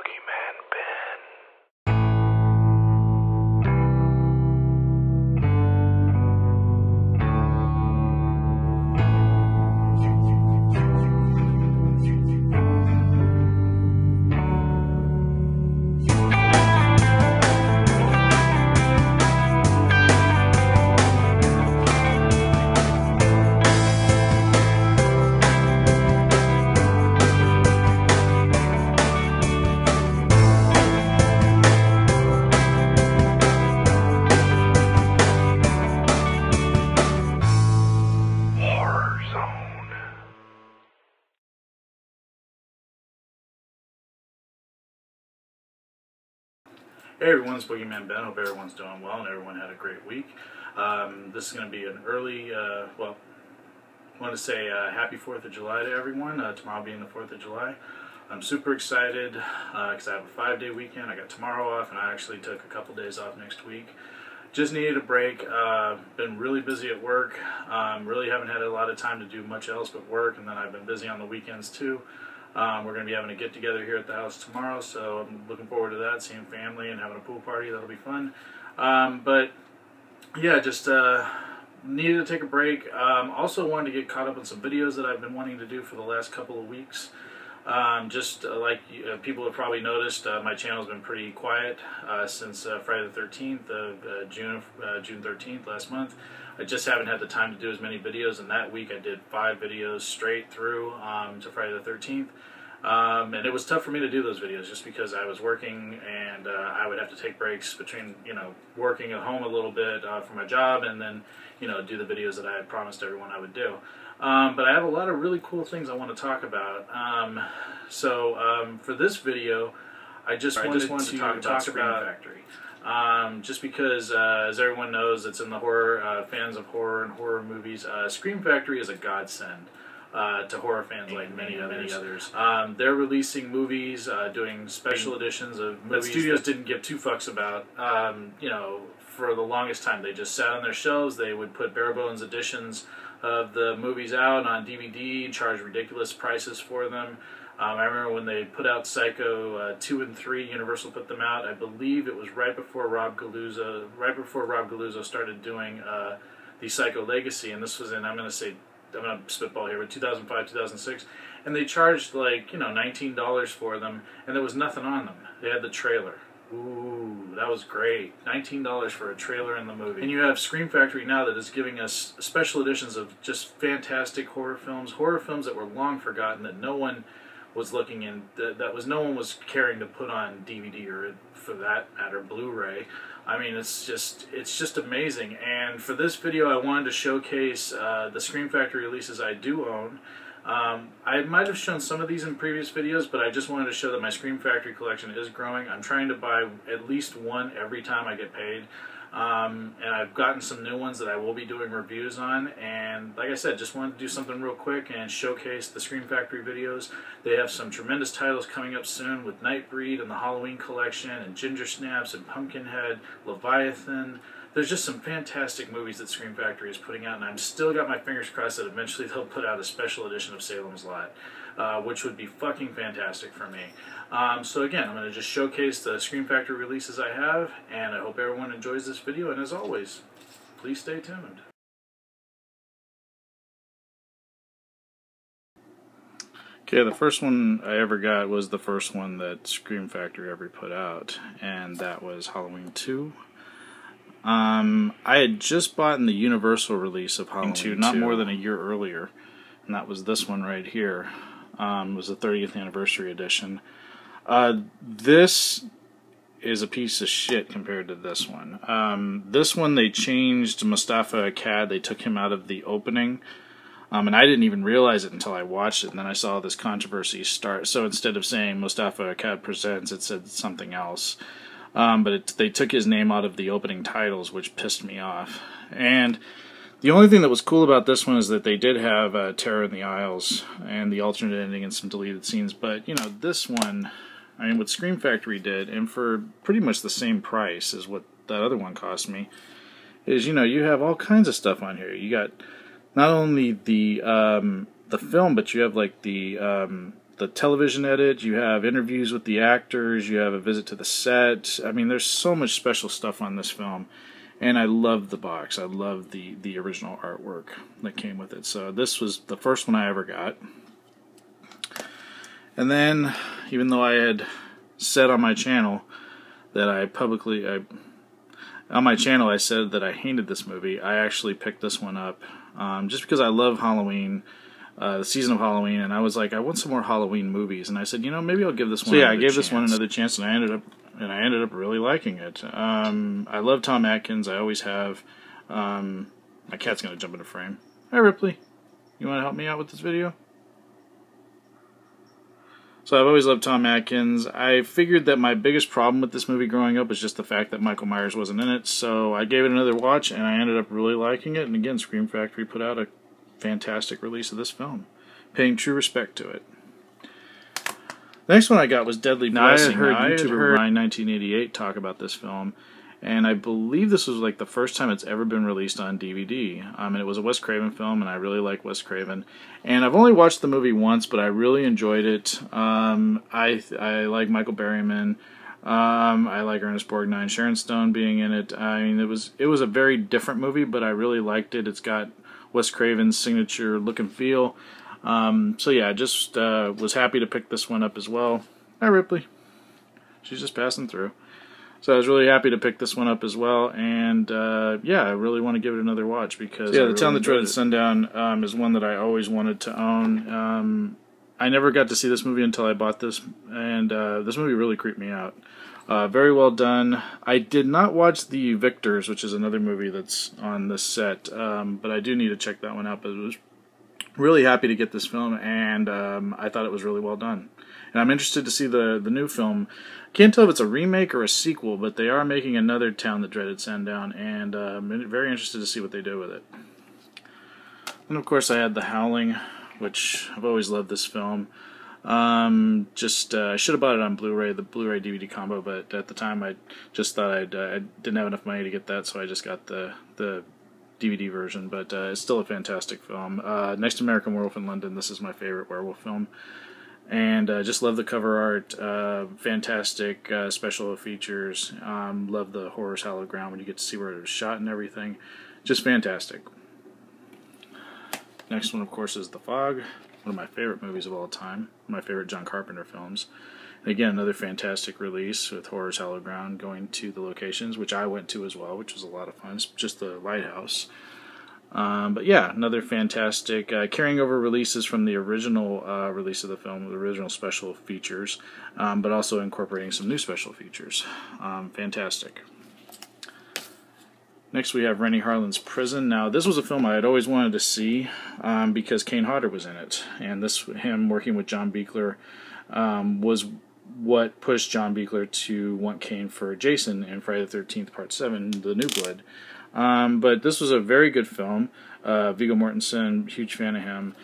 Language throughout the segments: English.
Boogeyman Ben. Hey everyone, it's Boogeyman Ben. Hope everyone's doing well and everyone had a great week. This is going to be an early, I want to say happy 4th of July to everyone, tomorrow being the 4th of July. I'm super excited because I have a 5-day weekend. I got tomorrow off and I actually took a couple days off next week. Just needed a break. Been really busy at work. Really haven't had a lot of time to do much else but work, and then I've been busy on the weekends too. We're going to be having a get-together here at the house tomorrow, so I'm looking forward to that, seeing family and having a pool party. That'll be fun. But yeah, just needed to take a break. Also wanted to get caught up on some videos that I've been wanting to do for the last couple of weeks. Like people have probably noticed, my channel's been pretty quiet since Friday the 13th of June 13th last month. I just haven't had the time to do as many videos, and that week I did 5 videos straight through to Friday the 13th. And it was tough for me to do those videos just because I was working and I would have to take breaks between, working at home a little bit for my job and then, do the videos that I had promised everyone I would do. But I have a lot of really cool things I want to talk about. For this video, I just wanted to talk about Scream Factory. Just because, as everyone knows, it's in the horror, fans of horror and horror movies, Scream Factory is a godsend to horror fans like many others. They're releasing movies, doing special editions of movies that studios didn't give two fucks about. For the longest time, they just sat on their shelves. They would put bare bones editions of the movies out on DVD, charge ridiculous prices for them. I remember when they put out Psycho 2 and 3, Universal put them out. I believe it was right before Rob Galuzzo started doing the Psycho Legacy, and this was in, I'm going to spitball here, but 2005, 2006, and they charged like, $19 for them, and there was nothing on them. They had the trailer. Ooh, that was great. $19 for a trailer in the movie. And you have Scream Factory now that is giving us special editions of just fantastic horror films that were long forgotten, that no one was looking in, no one was caring to put on DVD or, for that matter, Blu-ray. I mean, it's just amazing. And for this video, I wanted to showcase the Scream Factory releases I do own. I might have shown some of these in previous videos, but I just wanted to show that my Scream Factory collection is growing. I'm trying to buy at least one every time I get paid. And I've gotten some new ones that I will be doing reviews on, and like I said, just wanted to do something real quick and showcase the Scream Factory videos. They have some tremendous titles coming up soon with Nightbreed and the Halloween collection and Ginger Snaps and Pumpkinhead, Leviathan. There's just some fantastic movies that Scream Factory is putting out, and I'm still got my fingers crossed that eventually they'll put out a special edition of Salem's Lot, which would be fucking fantastic for me. So again, I'm going to just showcase the Scream Factory releases I have, and I hope everyone enjoys this video, and as always, please stay tuned. Okay, the first one I ever got was the first one that Scream Factory ever put out, and that was Halloween 2. I had just bought in the Universal release of Halloween 2, not more than a year earlier, and that was this one right here. It was the 30th anniversary edition. This is a piece of shit compared to this one. This one they changed Mustafa Akkad. They took him out of the opening, and I didn't even realize it until I watched it, and then I saw this controversy start. So instead of saying Mustafa Akkad Presents, it said something else. But they took his name out of the opening titles, which pissed me off. And the only thing that was cool about this one is that they did have Terror in the Aisles and the alternate ending and some deleted scenes. But, this one, I mean, what Scream Factory did, and for pretty much the same price as what that other one cost me, is, you have all kinds of stuff on here. You got not only the film, but you have, like, the the television edit, you have interviews with the actors, you have a visit to the set. I mean, there's so much special stuff on this film. And I love the box. I love the original artwork that came with it. So this was the first one I ever got. And then, even though I had said on my channel that I said that I hated this movie, I actually picked this one up just because I love Halloween, the season of Halloween, and I was like, I want some more Halloween movies, and I said, you know, maybe I'll give this one. So yeah, I gave this one another chance, and I ended up really liking it. I love Tom Atkins. I always have. My cat's gonna jump into frame. Hi, Ripley. You want to help me out with this video? So I've always loved Tom Atkins. I figured that my biggest problem with this movie growing up was just the fact that Michael Myers wasn't in it. So I gave it another watch, and I ended up really liking it. And again, Scream Factory put out a fantastic release of this film, paying true respect to it. The next one I got was Deadly Blessing. I had heard Ryan1988 talk about this film, and I believe this was like the first time it's ever been released on DVD. And it was a Wes Craven film, and I really like Wes Craven. And I've only watched the movie once, but I really enjoyed it. I like Michael Berryman. I like Ernest Borgnine, Sharon Stone being in it. I mean, it was a very different movie, but I really liked it. It's got Wes Craven's signature look and feel. So yeah, I just was happy to pick this one up as well. Hi, Ripley. She's just passing through. So I was really happy to pick this one up as well, and yeah, I really want to give it another watch because The Town That Dreaded Sundown is one that I always wanted to own. I never got to see this movie until I bought this, and this movie really creeped me out. Very well done. I did not watch The Victors, which is another movie that's on this set, but I do need to check that one out. But I was really happy to get this film, and I thought it was really well done. And I'm interested to see the new film. Can't tell if it's a remake or a sequel, but they are making another Town That Dreaded Sundown, and I'm very interested to see what they do with it. And of course I had The Howling, which I've always loved this film. I should have bought it on Blu-ray, the Blu-ray DVD combo, but at the time I just thought I didn't have enough money to get that, so I just got the DVD version, but it's still a fantastic film. Next to American Werewolf in London, this is my favorite werewolf film. And just love the cover art, fantastic special features, love the horrors hallowed ground when you get to see where it was shot and everything. Just fantastic. Next one, of course, is The Fog, one of my favorite movies of all time, my favorite John Carpenter films. And again, another fantastic release with horrors hallowed ground, going to the locations, which I went to as well, which was a lot of fun. It's just the lighthouse. But yeah, another fantastic, carrying over releases from the original release of the film, the original special features, but also incorporating some new special features. Fantastic. Next we have Rennie Harlin's Prison. Now this was a film I had always wanted to see because Kane Hodder was in it, and him working with John Buechler was what pushed John Buechler to want Kane for Jason in Friday the 13th Part 7, The New Blood. But this was a very good film. Viggo Mortensen, huge fan of him.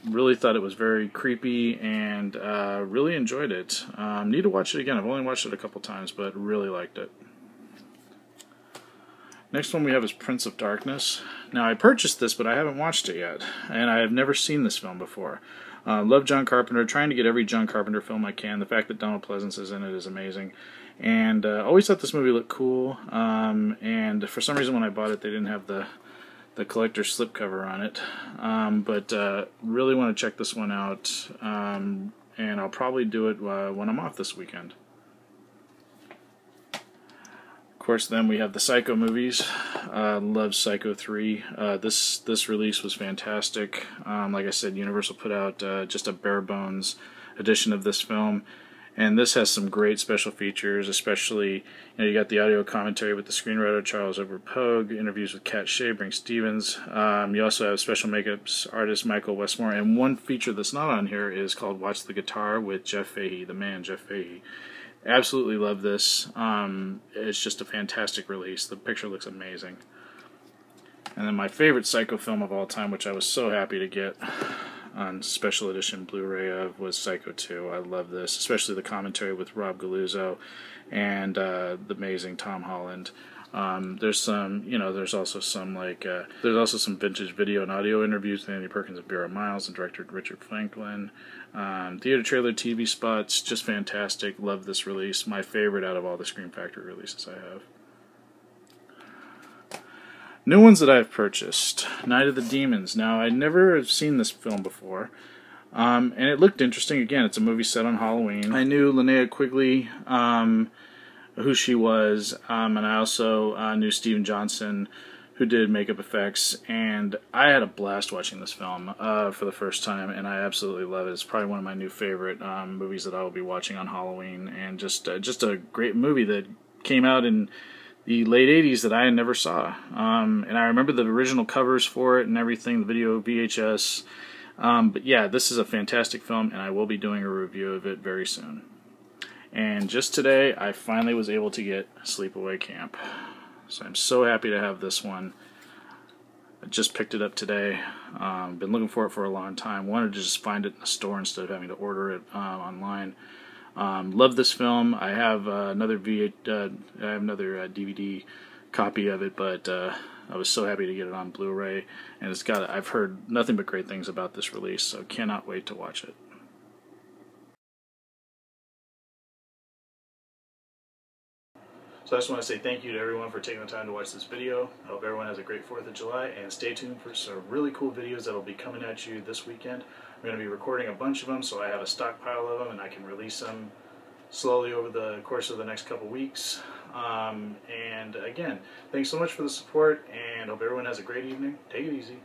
Really thought it was very creepy and really enjoyed it. Need to watch it again. I've only watched it a couple times, but really liked it. Next one we have is Prince of Darkness. Now I purchased this, but I haven't watched it yet, and I have never seen this film before. Love John Carpenter, trying to get every John Carpenter film I can. The fact that Donald Pleasence is in it is amazing. And always thought this movie looked cool, and for some reason when I bought it they didn't have the collector's slipcover on it, but really want to check this one out, and I'll probably do it when I'm off this weekend. Of course, then we have the Psycho movies. Love Psycho 3. This release was fantastic. Like I said, Universal put out just a bare bones edition of this film. And this has some great special features, especially, you got the audio commentary with the screenwriter Charles Edward Pogue, interviews with Kat Sebring Stevens. You also have special makeup artist Michael Westmore, and one feature that's not on here is called Watch the Guitar with Jeff Fahey, the man Jeff Fahey. Absolutely love this. It's just a fantastic release. The picture looks amazing. And then my favorite Psycho film of all time, which I was so happy to get on special edition Blu-ray of, was Psycho 2. I love this, especially the commentary with Rob Galuzzo and the amazing Tom Holland. There's some, there's also some there's also some vintage video and audio interviews with Andy Perkins and Vera Miles and director Richard Franklin. Theater trailer, TV spots, just fantastic. Love this release. My favorite out of all the Scream Factory releases I have. New ones that I've purchased. Night of the Demons. Now, I'd never seen this film before, and it looked interesting. Again, it's a movie set on Halloween. I knew Linnea Quigley, who she was, and I also knew Steven Johnson, who did makeup effects, and I had a blast watching this film for the first time, and I absolutely love it. It's probably one of my new favorite movies that I will be watching on Halloween, and just a great movie that came out in the late 80s that I never saw. And I remember the original covers for it and everything, the video VHS. But yeah, this is a fantastic film, and I will be doing a review of it very soon. And just today, I finally was able to get Sleepaway Camp. So I'm so happy to have this one. I just picked it up today. Been looking for it for a long time. Wanted to just find it in the store instead of having to order it online. Love this film. I have another DVD copy of it, but I was so happy to get it on Blu-ray, and I've heard nothing but great things about this release, so cannot wait to watch it. So I just want to say thank you to everyone for taking the time to watch this video. I hope everyone has a great 4th of July, and stay tuned for some really cool videos that will be coming at you this weekend. I'm going to be recording a bunch of them, so I have a stockpile of them, and I can release them slowly over the course of the next couple weeks. And again, thanks so much for the support, and hope everyone has a great evening. Take it easy.